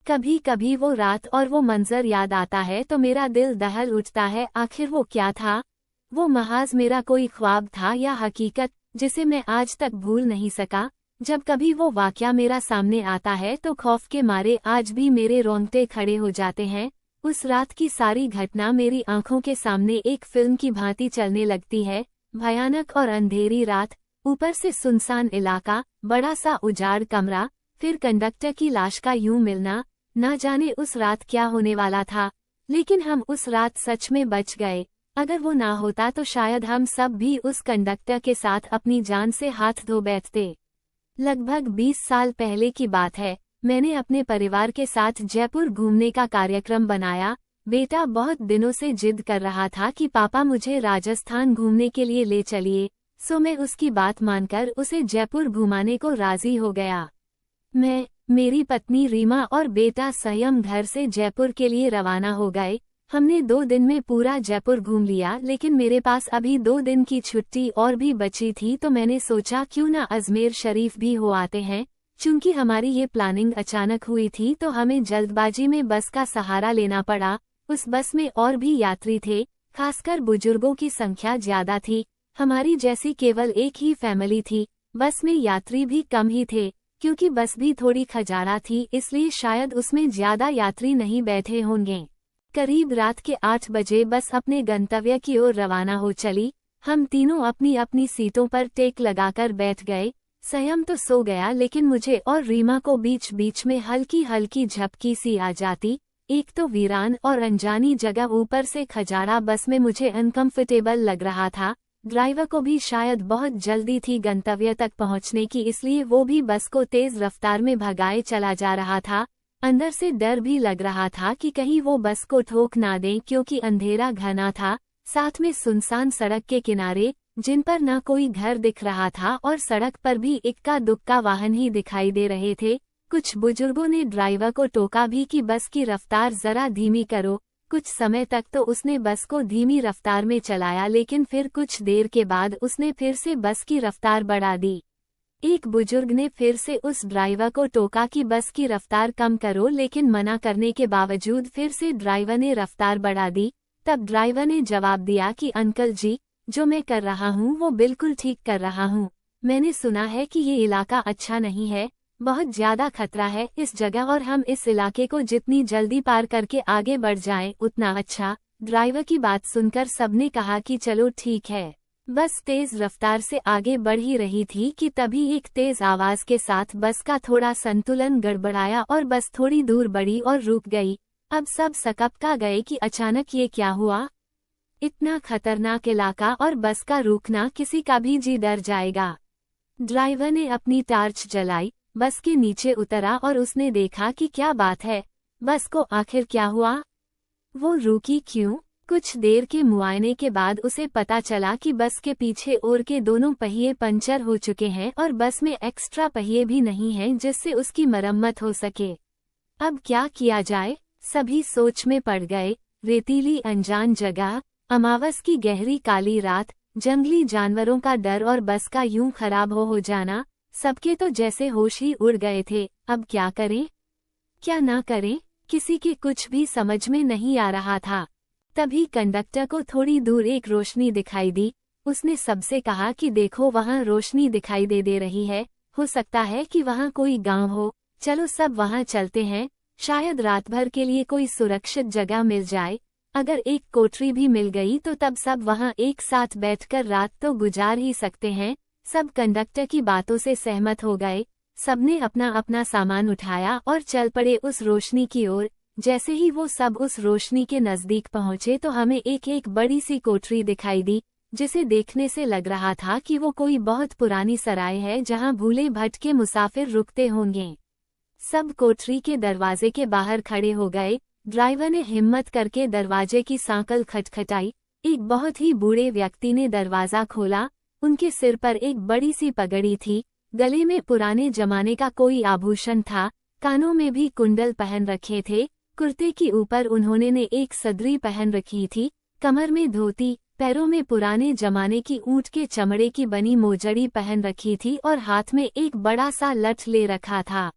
कभी कभी वो रात और वो मंजर याद आता है तो मेरा दिल दहल उठता है। आखिर वो क्या था? वो महज मेरा कोई ख्वाब था या हकीकत जिसे मैं आज तक भूल नहीं सका। जब कभी वो वाकया मेरा सामने आता है तो खौफ के मारे आज भी मेरे रोंगटे खड़े हो जाते हैं। उस रात की सारी घटना मेरी आंखों के सामने एक फिल्म की भांति चलने लगती है। भयानक और अंधेरी रात, ऊपर से सुनसान इलाका, बड़ा सा उजाड़ कमरा, फिर कंडक्टर की लाश का यूं मिलना। ना जाने उस रात क्या होने वाला था, लेकिन हम उस रात सच में बच गए। अगर वो ना होता तो शायद हम सब भी उस कंडक्टर के साथ अपनी जान से हाथ धो बैठते। लगभग 20 साल पहले की बात है। मैंने अपने परिवार के साथ जयपुर घूमने का कार्यक्रम बनाया। बेटा बहुत दिनों से जिद कर रहा था कि पापा मुझे राजस्थान घूमने के लिए ले चलिए, सो मैं उसकी बात मानकर उसे जयपुर घुमाने को राजी हो गया। मैं, मेरी पत्नी रीमा और बेटा संयम घर से जयपुर के लिए रवाना हो गए। हमने 2 दिन में पूरा जयपुर घूम लिया, लेकिन मेरे पास अभी 2 दिन की छुट्टी और भी बची थी तो मैंने सोचा क्यों ना अजमेर शरीफ भी हो आते हैं। चूंकि हमारी ये प्लानिंग अचानक हुई थी तो हमें जल्दबाजी में बस का सहारा लेना पड़ा। उस बस में और भी यात्री थे, खासकर बुजुर्गों की संख्या ज्यादा थी। हमारी जैसी केवल एक ही फैमिली थी। बस में यात्री भी कम ही थे, क्योंकि बस भी थोड़ी खजारा थी, इसलिए शायद उसमें ज्यादा यात्री नहीं बैठे होंगे। करीब रात के 8 बजे बस अपने गंतव्य की ओर रवाना हो चली। हम तीनों अपनी अपनी सीटों पर टेक लगाकर बैठ गए। संयम तो सो गया, लेकिन मुझे और रीमा को बीच बीच में हल्की हल्की झपकी सी आ जाती। एक तो वीरान और अनजानी जगह, ऊपर से खजारा बस में मुझे अनकंफर्टेबल लग रहा था। ड्राइवर को भी शायद बहुत जल्दी थी गंतव्य तक पहुंचने की, इसलिए वो भी बस को तेज रफ्तार में भगाए चला जा रहा था। अंदर से डर भी लग रहा था कि कहीं वो बस को ठोक ना दें, क्योंकि अंधेरा घना था, साथ में सुनसान सड़क के किनारे जिन पर न कोई घर दिख रहा था और सड़क पर भी इक्का दुक्का वाहन ही दिखाई दे रहे थे। कुछ बुजुर्गों ने ड्राइवर को टोका भी कि बस की रफ्तार जरा धीमी करो। कुछ समय तक तो उसने बस को धीमी रफ्तार में चलाया, लेकिन फिर कुछ देर के बाद उसने फिर से बस की रफ्तार बढ़ा दी। एक बुजुर्ग ने फिर से उस ड्राइवर को टोका कि बस की रफ्तार कम करो, लेकिन मना करने के बावजूद फिर से ड्राइवर ने रफ्तार बढ़ा दी। तब ड्राइवर ने जवाब दिया कि अंकल जी, जो मैं कर रहा हूँ वो बिल्कुल ठीक कर रहा हूँ। मैंने सुना है कि ये इलाका अच्छा नहीं है, बहुत ज्यादा खतरा है इस जगह, और हम इस इलाके को जितनी जल्दी पार करके आगे बढ़ जाएं उतना अच्छा। ड्राइवर की बात सुनकर सबने कहा कि चलो ठीक है। बस तेज रफ्तार से आगे बढ़ ही रही थी कि तभी एक तेज आवाज के साथ बस का थोड़ा संतुलन गड़बड़ाया और बस थोड़ी दूर बढ़ी और रुक गई। अब सब सकपका गए कि अचानक ये क्या हुआ। इतना खतरनाक इलाका और बस का रुकना, किसी का भी जी डर जाएगा। ड्राइवर ने अपनी टार्च जलाई, बस के नीचे उतरा और उसने देखा कि क्या बात है, बस को आखिर क्या हुआ, वो रुकी क्यों। कुछ देर के मुआयने के बाद उसे पता चला कि बस के पीछे ओर के दोनों पहिए पंचर हो चुके हैं और बस में एक्स्ट्रा पहिए भी नहीं हैं जिससे उसकी मरम्मत हो सके। अब क्या किया जाए, सभी सोच में पड़ गए। रेतीली अनजान जगह, अमावस की गहरी काली रात, जंगली जानवरों का डर और बस का यूं खराब हो जाना, सबके तो जैसे होश ही उड़ गए थे। अब क्या करें, क्या ना करें, किसी के कुछ भी समझ में नहीं आ रहा था। तभी कंडक्टर को थोड़ी दूर एक रोशनी दिखाई दी। उसने सबसे कहा कि देखो वहां रोशनी दिखाई दे रही है, हो सकता है कि वहां कोई गांव हो, चलो सब वहां चलते हैं, शायद रात भर के लिए कोई सुरक्षित जगह मिल जाए। अगर एक कोठरी भी मिल गई तो तब सब वहां एक साथ बैठकर रात तो गुजार ही सकते हैं। सब कंडक्टर की बातों से सहमत हो गए। सबने अपना अपना सामान उठाया और चल पड़े उस रोशनी की ओर। जैसे ही वो सब उस रोशनी के नजदीक पहुंचे तो हमें एक एक बड़ी सी कोठरी दिखाई दी, जिसे देखने से लग रहा था कि वो कोई बहुत पुरानी सराय है जहां भूले भटके मुसाफिर रुकते होंगे। सब कोठरी के दरवाजे के बाहर खड़े हो गए। ड्राइवर ने हिम्मत करके दरवाजे की सांकल खटखटाई। एक बहुत ही बूढ़े व्यक्ति ने दरवाजा खोला। उनके सिर पर एक बड़ी सी पगड़ी थी, गले में पुराने जमाने का कोई आभूषण था, कानों में भी कुंडल पहन रखे थे। कुर्ते के ऊपर उन्होंने ने एक सदरी पहन रखी थी, कमर में धोती, पैरों में पुराने जमाने की ऊंट के चमड़े की बनी मोजड़ी पहन रखी थी और हाथ में एक बड़ा सा लठ ले रखा था।